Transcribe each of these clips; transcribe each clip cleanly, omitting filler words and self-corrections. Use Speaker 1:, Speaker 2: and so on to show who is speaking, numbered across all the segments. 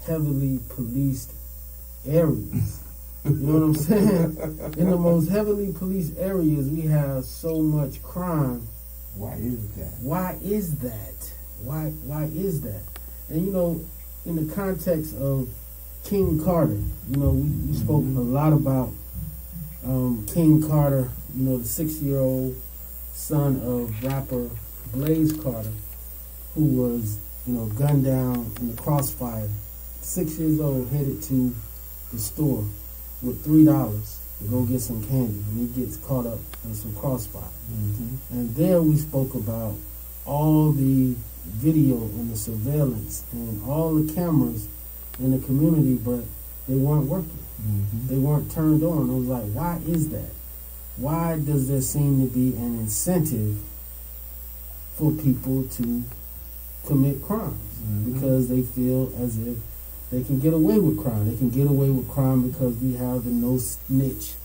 Speaker 1: heavily policed areas. You know what I'm saying? In the most heavily policed areas, we have so much crime.
Speaker 2: Why is that?
Speaker 1: Why is that? Why is that? And you know, in the context of King Carter, you know, we spoke a lot about King Carter, you know, the 6-year-old son of rapper Blaze Carter, who was, you know, gunned down in the crossfire. 6 years old, headed to the store with $3 to go get some candy, and he gets caught up in some crossfire. And there we spoke about all the video and the surveillance and all the cameras in the community, but they weren't working. They weren't turned on. It was like, why is that? Why does there seem to be an incentive for people to commit crimes? Because they feel as if they can get away with crime. They can get away with crime because we have the no snitch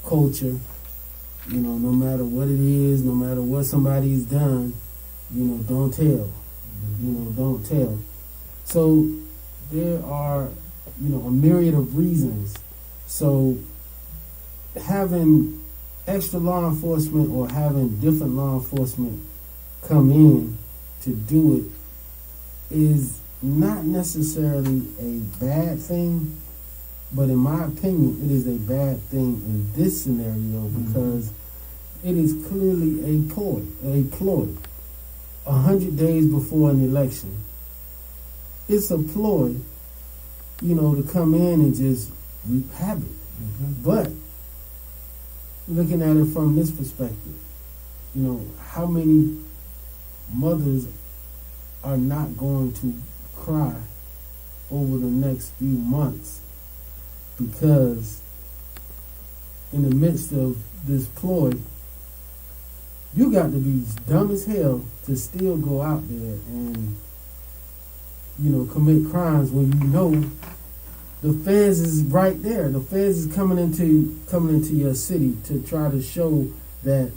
Speaker 1: culture. You know, no matter what it is, no matter what somebody's done, you know, don't tell. You know, don't tell. So there are, you know, a myriad of reasons. So having extra law enforcement or having different law enforcement come in to do it is not necessarily a bad thing, but in my opinion, it is a bad thing in this scenario because it is clearly a ploy. 100 days before an election, it's a ploy, you know, to come in and just wreak havoc. But looking at it from this perspective, you know, how many mothers are not going to cry over the next few months because in the midst of this ploy, you got to be dumb as hell to still go out there and, you know, commit crimes when you know the feds is right there. The feds is coming into your city to try to show that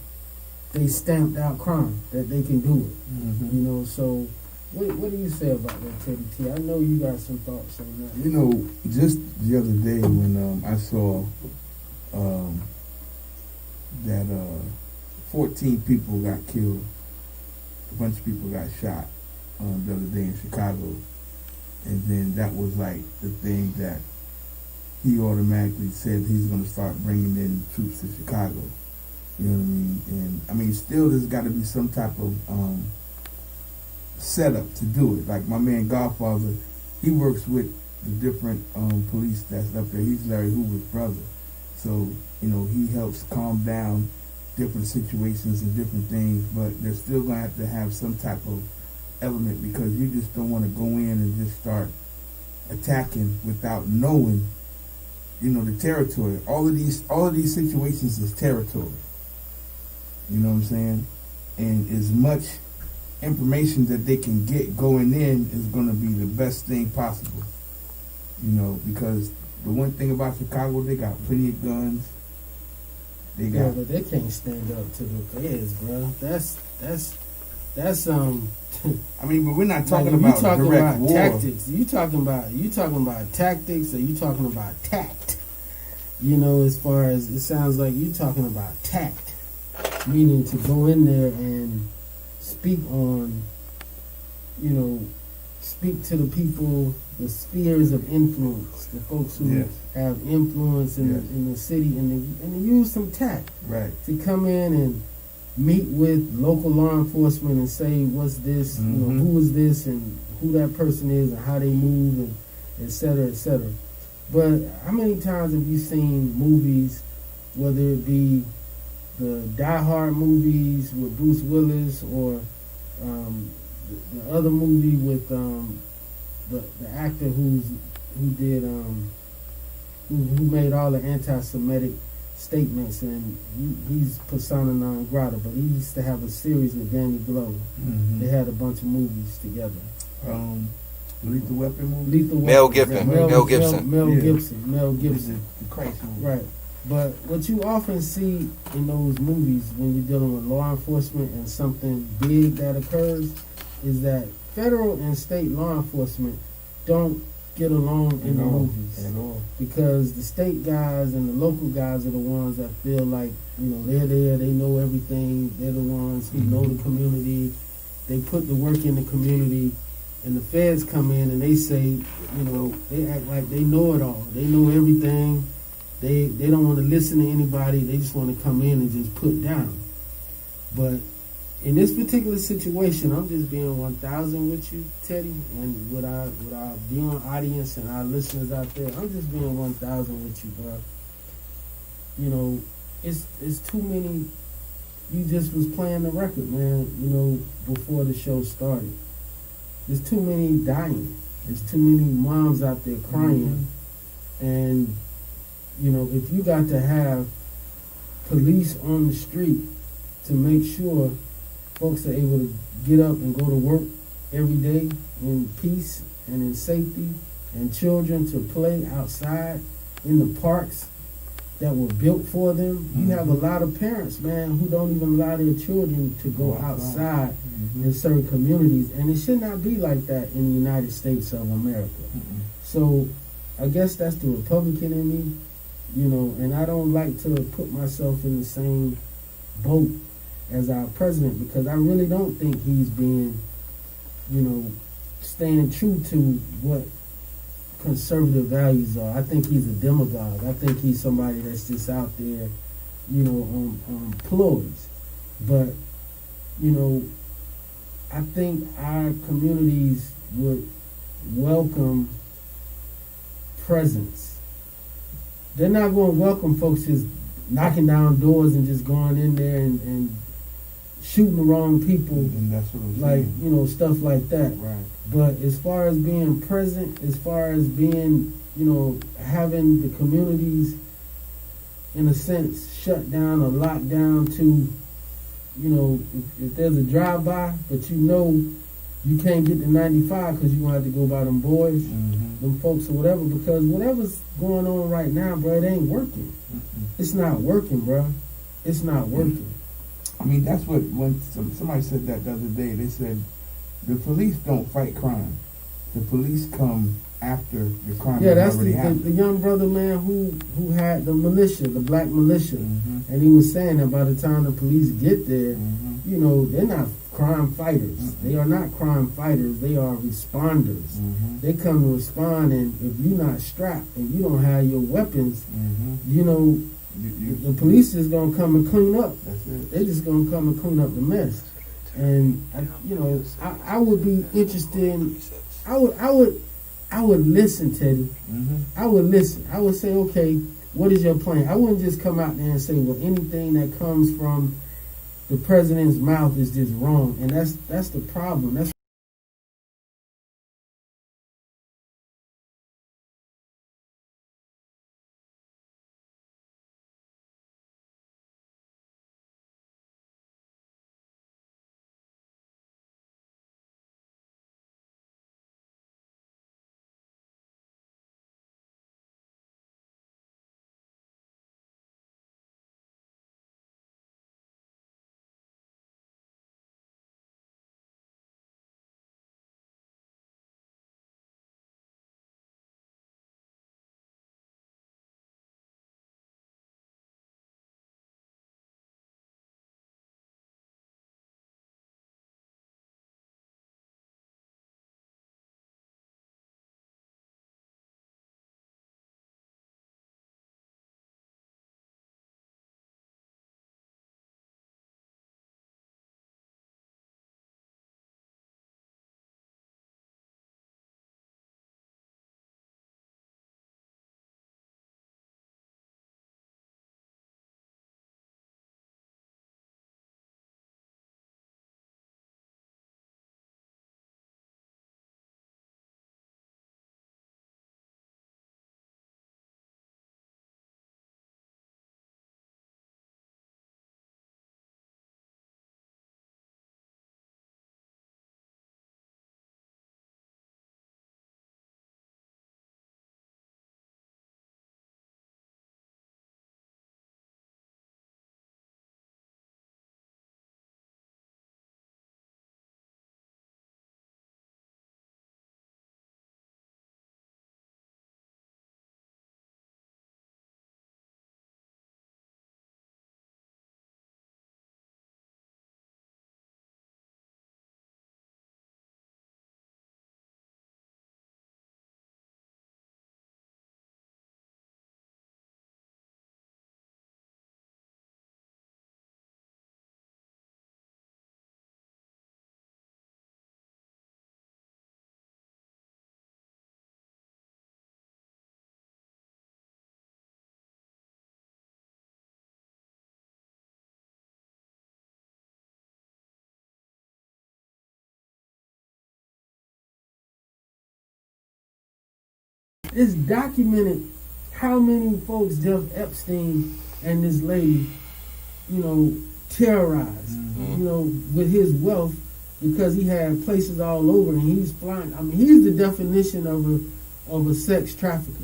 Speaker 1: they stamped out crime, that they can do it. You know, so what do you say about that, Teddy T? I know you got some thoughts on that.
Speaker 2: You know, just the other day when I saw that 14 people got killed, a bunch of people got shot the other day in Chicago, and then that was like the thing that he automatically said he's going to start bringing in troops to Chicago. You know what I mean? And I mean, still there's got to be some type of setup to do it. Like my man Godfather, he works with the different police that's up there. He's Larry Hoover's brother, so you know he helps calm down different situations and different things. But they're still going to have some type of element because you just don't want to go in and just start attacking without knowing, you know, the territory. All of these situations is territory. You know what I'm saying? And as much information that they can get going in is going to be the best thing possible. You know, because the one thing about Chicago, they got plenty of guns.
Speaker 1: Yeah, but they can't stand up to the feds, bro. That's
Speaker 2: I mean, but we're not talking about direct war.
Speaker 1: Tactics. You talking about tactics, or you talking about tact? You know, as far as it sounds like you talking about tact, meaning to go in there and speak on, you know, speak to the people, the spheres of influence, the folks who have influence in the city, and to use some tact,
Speaker 2: right,
Speaker 1: to come in and meet with local law enforcement and say, what's this, you know, who is this, and who that person is, and how they move, and et cetera, et cetera. But how many times have you seen movies, whether it be the Die Hard movies with Bruce Willis, or the other movie with the actor who made all the anti-Semitic statements, and he's persona non grata, but he used to have a series with Danny Glover. They had a bunch of movies together.
Speaker 2: Lethal Weapon movie?
Speaker 3: Mel Gibson.
Speaker 1: Mel Gibson.
Speaker 2: The Christ movie.
Speaker 1: Right. But what you often see in those movies when you're dealing with law enforcement and something big that occurs is that federal and state law enforcement don't get along in the
Speaker 2: all.
Speaker 1: movies.
Speaker 2: At all.
Speaker 1: Because the state guys and the local guys are the ones that feel like, they're there, they know everything, they're the ones who know the community, they put the work in the community, and the feds come in and they say, they act like they know it all, they know everything, they don't want to listen to anybody, they just want to come in and just put down. But in this particular situation, I'm just being 1,000 with you, Teddy, and with our viewing audience and our listeners out there. I'm just being 1,000 with you, bro. It's too many. You just was playing the record, man. Before the show started, there's too many dying. There's too many moms out there crying, and if you got to have police on the street to make sure folks are able to get up and go to work every day in peace and in safety, and children to play outside in the parks that were built for them. You have a lot of parents, man, who don't even allow their children to go outside in certain communities, and it should not be like that in the United States of America. So I guess that's the Republican in me, and I don't like to put myself in the same boat as our president, because I really don't think he's being, staying true to what conservative values are. I think he's a demagogue. I think he's somebody that's just out there, on ploys. But, I think our communities would welcome presence. They're not going to welcome folks just knocking down doors and just going in there and shooting the wrong people,
Speaker 2: and that's what I'm saying.
Speaker 1: Stuff like that.
Speaker 2: Right.
Speaker 1: But as far as being present, as far as being, having the communities, in a sense, shut down or locked down to, if there's a drive-by, but you can't get to 95 because you're going to have to go by them boys, them folks or whatever, because whatever's going on right now, bro, it ain't working. It's not working, bro. It's not working.
Speaker 2: I mean, that's what, when somebody said that the other day, they said, the police don't fight crime. The police come after the crime has already happened.
Speaker 1: The young brother, man, who had the militia, the black militia, and he was saying that by the time the police get there, they're not crime fighters. They are not crime fighters. They are responders. They come to respond, and if you're not strapped and you don't have your weapons, the police is gonna come and clean up.
Speaker 2: That's it.
Speaker 1: They're just gonna come and clean up the mess. And I would be interested in. I would listen, Teddy. I would listen. I would say, okay, what is your plan? I wouldn't just come out there and say, well, anything that comes from the president's mouth is just wrong. And that's the problem. That's it's documented how many folks Jeff Epstein and this lady, terrorized, with his wealth, because he had places all over and he's flying. I mean, he's the definition of a sex trafficker.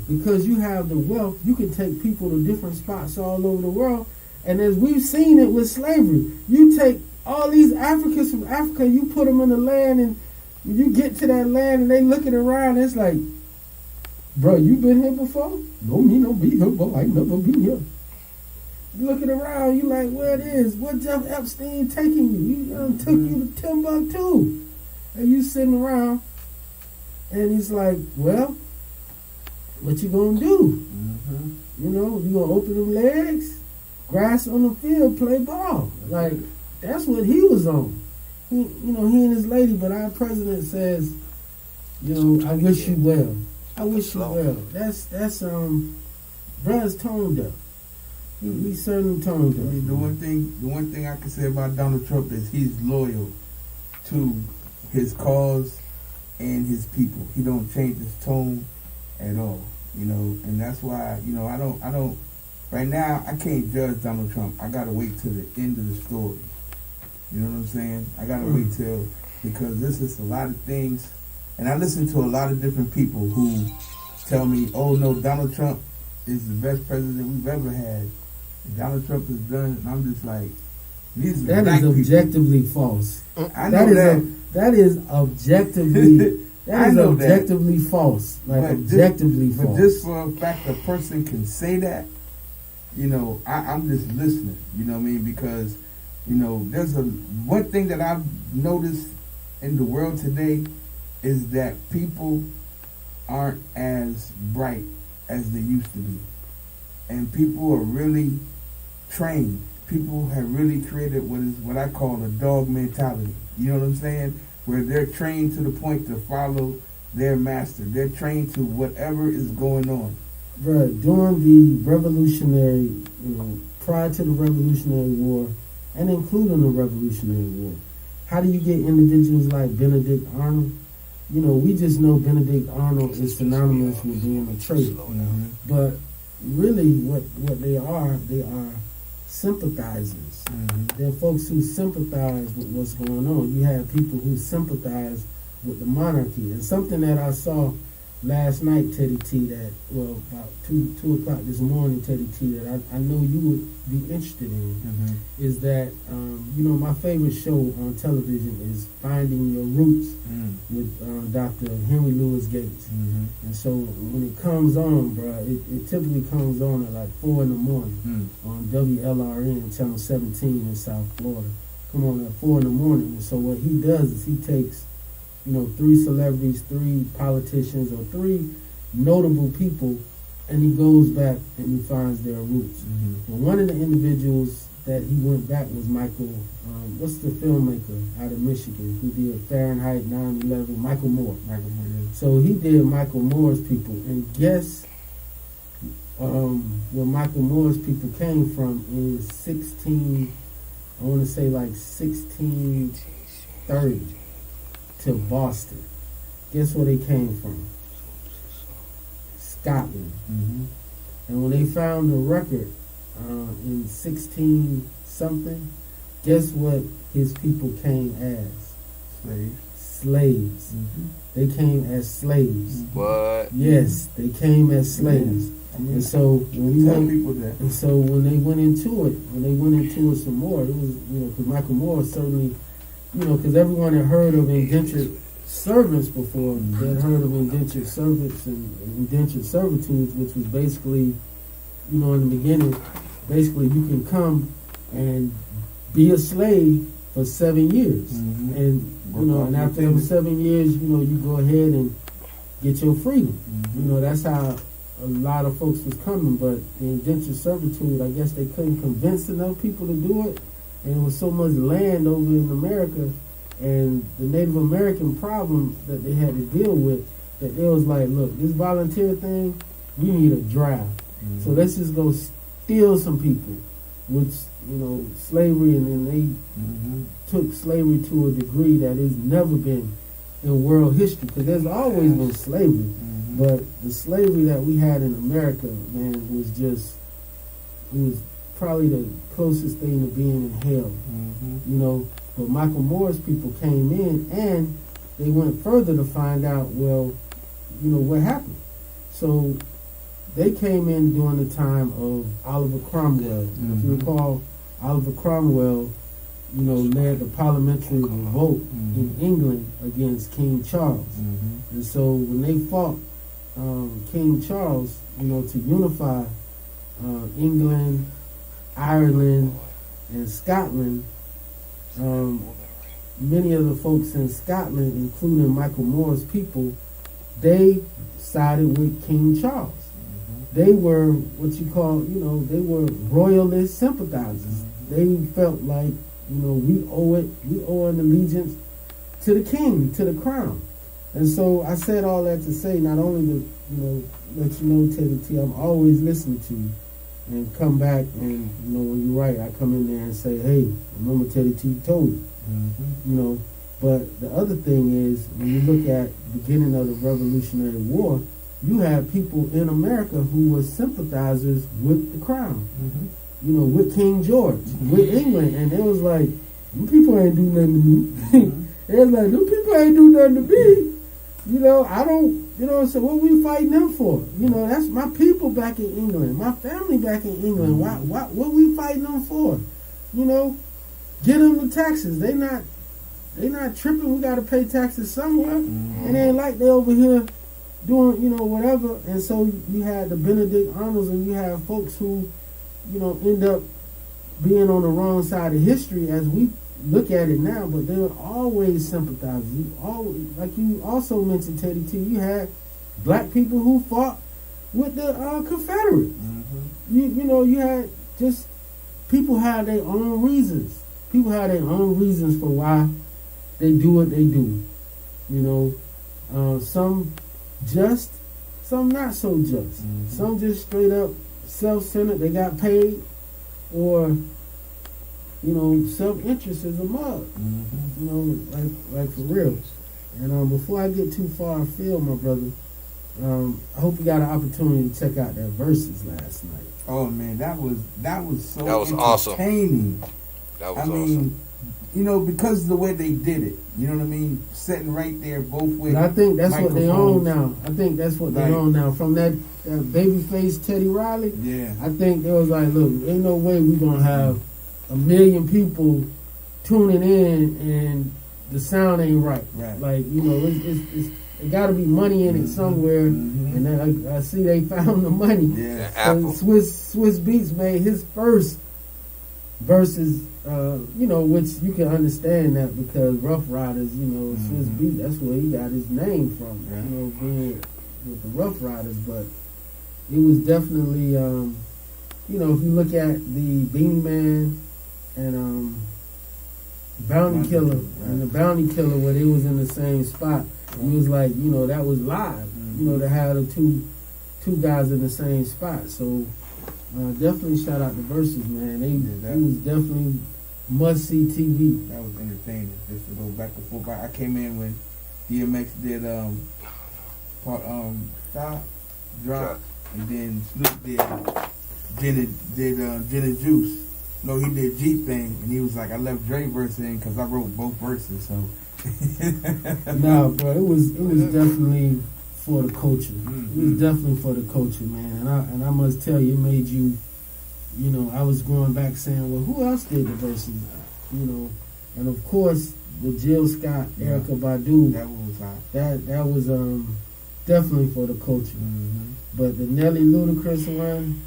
Speaker 1: Because you have the wealth, you can take people to different spots all over the world. And as we've seen it with slavery, you take all these Africans from Africa, you put them in the land, and when you get to that land and they looking around, it's like, bro, you been here before? No, me no be here, bro. I ain't never been here. You looking around, you like, where it is? What Jeff Epstein taking you? He took you to Timbuktu. And you sitting around, and he's like, well, what you gonna do? You gonna open them legs, grass on the field, play ball. Like, that's what he was on. He and his lady, but our president says, I wish you well. I wish you well. That's bruh's tone deaf. He's certainly tone deaf.
Speaker 2: I mean, the one thing I can say about Donald Trump is he's loyal to his cause and his people. He don't change his tone at all. And that's why, I don't right now I can't judge Donald Trump. I gotta wait till the end of the story. You know what I'm saying? I gotta wait till, because this is a lot of things, and I listen to a lot of different people who tell me, oh no, Donald Trump is the best president we've ever had. Donald Trump is done, and I'm just like, these are
Speaker 1: that is objectively false.
Speaker 2: I know
Speaker 1: that is objectively that is objectively false. Like,
Speaker 2: but
Speaker 1: objectively false.
Speaker 2: But just for a fact a person can say that, I'm just listening. You know what I mean? Because, there's one thing that I've noticed in the world today is that people aren't as bright as they used to be. And people are really trained. People have really created what I call a dog mentality. You know what I'm saying? Where they're trained to the point to follow their master. They're trained to whatever is going on.
Speaker 1: Right. During the Revolutionary, prior to the Revolutionary War, and including the Revolutionary War, how do you get individuals like Benedict Arnold? We just know Benedict Arnold is synonymous with being a traitor. But really, what they are sympathizers. They're folks who sympathize with what's going on. You have people who sympathize with the monarchy. And something that I saw last night, Teddy T, about 2 o'clock this morning, Teddy T, that I know you would be interested in, is that, my favorite show on television is Finding Your Roots with Dr. Henry Louis Gates. And so when it comes on, it typically comes on at like 4 in the morning on WLRN, channel 17 in South Florida. Come on at 4 in the morning. And so what he does is he takes 3 celebrities, 3 politicians, or 3 notable people, and he goes back and he finds their roots. Well, one of the individuals that he went back was Michael, what's the filmmaker out of Michigan who did Fahrenheit 9/11, Michael Moore. So he did Michael Moore's people, and guess where Michael Moore's people came from in 1630 to Boston. Guess where they came from? Scotland. And when they found the record in 16 something, guess what his people came as? Slaves. They came as slaves.
Speaker 3: What?
Speaker 1: Yes, they came as slaves. And so when they went into it some more, it was because Michael Moore certainly, because everyone had heard of indentured servants before. They had heard of indentured servants and indentured servitudes, which was basically, in the beginning, basically you can come and be a slave for 7 years, and and after those 7 years, you go ahead and get your freedom. That's how a lot of folks was coming. But the indentured servitude, I guess they couldn't convince enough people to do it, and there was so much land over in America and the Native American problem that they had to deal with, that they was like, look, this volunteer thing, we need a draft. So let's just go steal some people, which, slavery, and then they took slavery to a degree that has never been in world history, because there's always been slavery. But the slavery that we had in America, man, was just, it was probably the closest thing to being in hell. You know, but Michael Moore's people came in and they went further to find out, well, you know, what happened. So they came in during the time of Oliver Cromwell. If you recall, Oliver Cromwell, you know, led the parliamentary revolt in England against King Charles. And so when they fought King Charles, you know, to unify England, Ireland, and Scotland, many of the folks in Scotland, including Michael Moore's people, they sided with King Charles. They were what you call, you know, they were royalist sympathizers. They felt like, you know, we owe an allegiance to the king, to the crown. And so I said all that to say, not only to, you know, let you know, Teddy T, I'm always listening to you, and come back and, you know, when you're right, I come in there and say, hey, remember Teddy T told you. You know, but the other thing is, when you look at the beginning of the Revolutionary War, you had people in America who were sympathizers with the crown. You know, with King George, with England, and it was like, them people ain't do nothing to me. It was like, them people ain't do nothing to me. You know, I don't, you know, so what we fighting them for? You know, that's my people back in England, my family back in England. What we fighting them for? You know, get them the taxes. They not tripping. We got to pay taxes somewhere. And it ain't like they over here doing, you know, whatever. And so you had the Benedict Arnolds, and you have folks who, you know, end up being on the wrong side of history as we look at it now, but they were always sympathizers. You always, like you also mentioned, Teddy T, you had black people who fought with the Confederates. You know, you had just, people had their own reasons. People had their own reasons for why they do what they do. You know, some just, some not so just. Some just straight up self-centered, they got paid, or, you know, self-interest is a mug. You know, like for real. And before I get too far afield, my brother, I hope you got an opportunity to check out that Versus last night.
Speaker 2: Oh man, that was so
Speaker 3: that was
Speaker 2: entertaining.
Speaker 3: Awesome. That was
Speaker 2: I mean,
Speaker 3: awesome.
Speaker 2: You know, because of the way they did it. You know what I mean? Sitting right there, both with.
Speaker 1: But I think that's what they own now.
Speaker 2: From
Speaker 1: that babyface Teddy Riley.
Speaker 2: Yeah.
Speaker 1: I think they was like, look, ain't no way we gonna have 1 million people tuning in and the sound ain't right. Like, you know, it's it got to be money in it somewhere. And then I see they found the money.
Speaker 2: Yeah.
Speaker 3: Apple.
Speaker 1: Swiss Beats made his first Versus, you know, which you can understand that because Rough Riders, you know, Swiss Beats, that's where he got his name from. You know, being with the Rough Riders, but it was definitely, you know, if you look at the Beanie Man and Bounty Killer and the Bounty Killer, where they was in the same spot, it was like, you know, that was live. You know, to have the two guys in the same spot. So definitely shout out the Versus, man. It was definitely must see TV.
Speaker 2: That was entertaining. Just to go back and forth. I came in when DMX did Stop, Drop, and then Snoop did Gin and Juice. No, he did G Thing, and he was like, I left Dre verse in because I wrote both verses. So
Speaker 1: no, bro, it was definitely for the culture. It was definitely for the culture, man. And I must tell you, it made you, you know, I was going back saying, well, who else did the verses? You know, and of course the Jill Scott, Erykah Badu.
Speaker 2: That was hot.
Speaker 1: That was definitely for the culture. But the Nelly Ludacris one,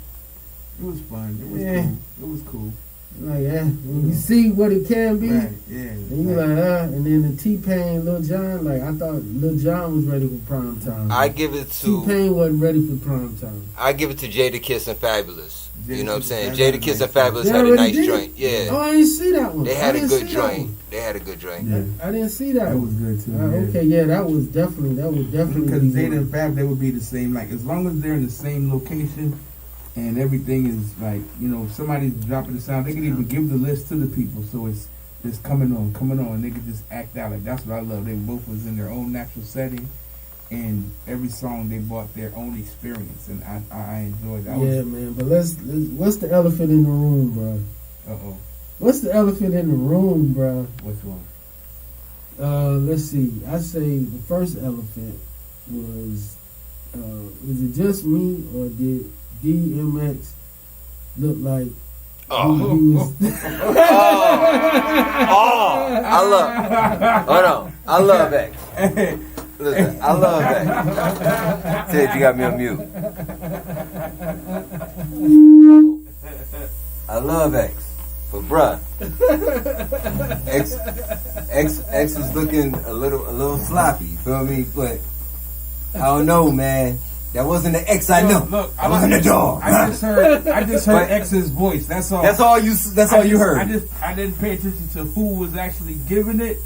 Speaker 2: it was fun. It was cool. It was cool.
Speaker 1: Like, when you see what it can be,
Speaker 2: yeah.
Speaker 1: And you like, and then the T-Pain, Lil Jon, like, I thought Lil Jon was ready for prime time.
Speaker 3: I give it to
Speaker 1: T-Pain wasn't ready for prime time.
Speaker 3: I give it to Jadakiss and Fabulous. You know what I'm saying?
Speaker 2: Jada
Speaker 3: Jadakiss and Fabulous had a nice joint. Yeah.
Speaker 1: Oh, I didn't see that one.
Speaker 3: They had a good joint. They had a good joint.
Speaker 2: Yeah.
Speaker 1: I didn't see that.
Speaker 2: That was good too.
Speaker 1: Okay, yeah, that would definitely.
Speaker 2: Because Jada and Fab, they would be the same. Like, as long as they're in the same location and everything is like, you know, if somebody's dropping the sound, they can even give the list to the people, so it's just coming on, and they can just act out. Like, that's what I love. They both was in their own natural setting, and every song they brought their own experience, and I enjoyed that.
Speaker 1: Yeah, man. But let's what's the elephant in the room, bro? What's the elephant in the room, bro?
Speaker 2: Which one?
Speaker 1: Let's see. I say the first elephant was. Is it just me, or did DMX look like he was?
Speaker 3: I love X. Listen, I love X. Ted, you got me on mute. I love X. But bruh, X was looking a little sloppy, you feel me? But I don't know, man. That wasn't the X I know. Look, I wasn't the dog.
Speaker 2: I just heard X's voice. That's all.
Speaker 3: That's all you heard.
Speaker 2: I didn't pay attention to who was actually giving it.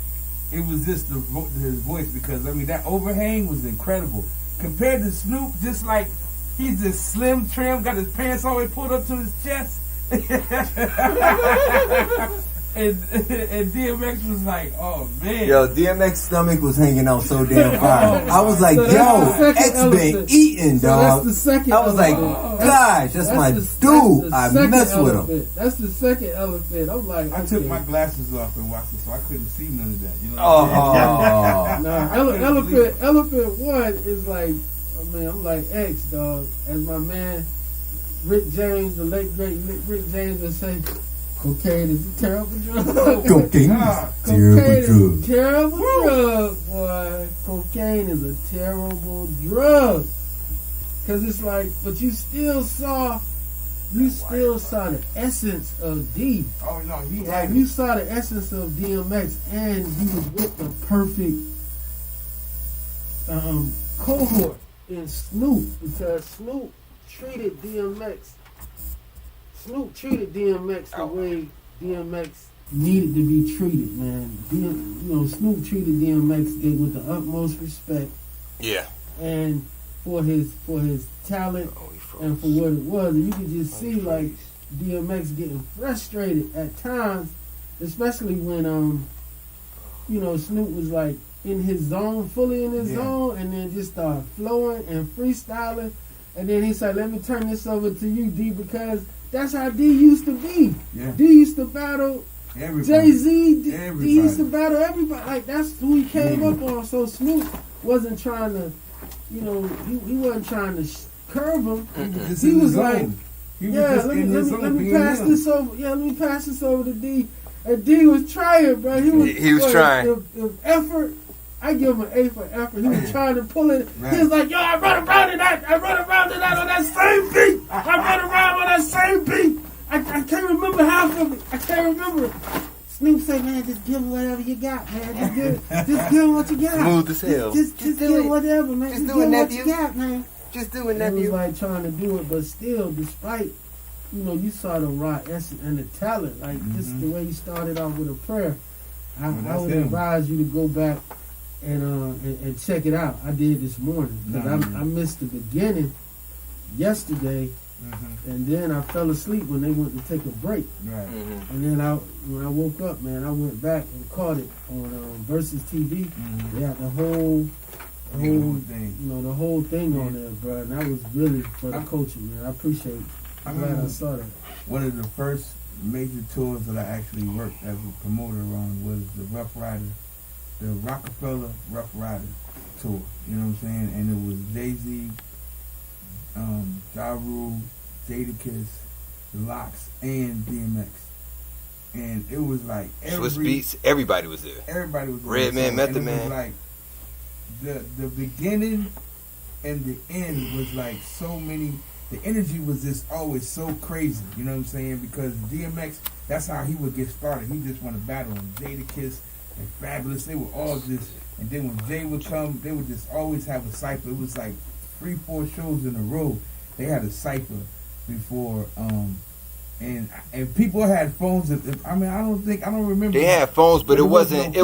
Speaker 2: It was just his voice, because I mean that overhang was incredible compared to Snoop. Just like he's just slim, trim, got his pants always pulled up to his chest. And DMX was like, oh man.
Speaker 3: Yo, DMX's stomach was hanging out so damn far. I was like, yo, X been eating, dog.
Speaker 1: That's the second
Speaker 3: I was like, gosh, that's my dude. I mess with him.
Speaker 1: That's the second elephant. I'm like,
Speaker 2: I took my glasses off and watched it, so I couldn't see none of that. You know
Speaker 1: elephant one is like, I mean, I'm like X, dog. As my man Rick James, the late great Rick James, would say, cocaine is a terrible drug.
Speaker 3: Cocaine is a
Speaker 1: terrible drug, boy. Cocaine is a terrible drug. Because it's like, but you still saw the essence of D.
Speaker 2: Oh no,
Speaker 1: you saw the essence of DMX, and he was with the perfect cohort in Snoop, because Snoop treated DMX the way DMX needed to be treated, man. Snoop treated DMX with the utmost respect.
Speaker 3: Yeah.
Speaker 1: And for his talent and for what it was, and you could just see like DMX getting frustrated at times, especially when Snoop was like in his zone, fully in his zone, and then just started flowing and freestyling, and then he said, "Let me turn this over to you, D," because that's how D used to be. Yeah. D used to battle Jay-Z. D used to battle everybody. Like, that's who he came up on. So Snoop wasn't trying to, he wasn't trying to curve him. He was like, let me pass this over. Yeah, let me pass this over to D. And D was trying, bro. He was trying. If effort, I give him an A for effort. He was trying to pull it. Right. He was like, yo, I run around to that on that same beat. I run around on that same beat. I can't remember half of it. I can't remember it. Snoop said, man, just give him whatever you got, man. Just give him what you got.
Speaker 3: Smooth as hell.
Speaker 1: Just give him whatever, man. Just give him what you got, man.
Speaker 3: Just do it, nephew.
Speaker 1: He was like trying to do it, but still, despite, you saw the raw essence and the talent. Like, just the way you started off with a prayer. I would advise you to go back and check it out. I did this morning because I missed the beginning yesterday, and then I fell asleep when they went to take a break. Right. And then when I woke up, man, I went back and caught it on Versus TV. They had the whole thing, the whole thing on there, bro. And that was really for the culture, man. I appreciate it. I'm glad I saw that.
Speaker 2: One of the first major tours that I actually worked as a promoter on was the the Rockefeller Rough Rider tour. You know what I'm saying? And it was Jay-Z, Ja Rule, Jadakiss, The Lox, and DMX. And it was like
Speaker 3: Swiss Beats, everybody was there.
Speaker 2: Everybody was there.
Speaker 3: Redman, Method Man.
Speaker 2: It was like the beginning and the end was like so many. The energy was just always so crazy. You know what I'm saying? Because DMX, that's how he would get started. He just want to battle on Jadakiss and Fabulous. They were all just, and then when Jay would come, they would just always have a cipher. It was like 3-4 shows in a row. They had a cipher before, and people had phones. I don't remember.
Speaker 3: They had phones, but it wasn't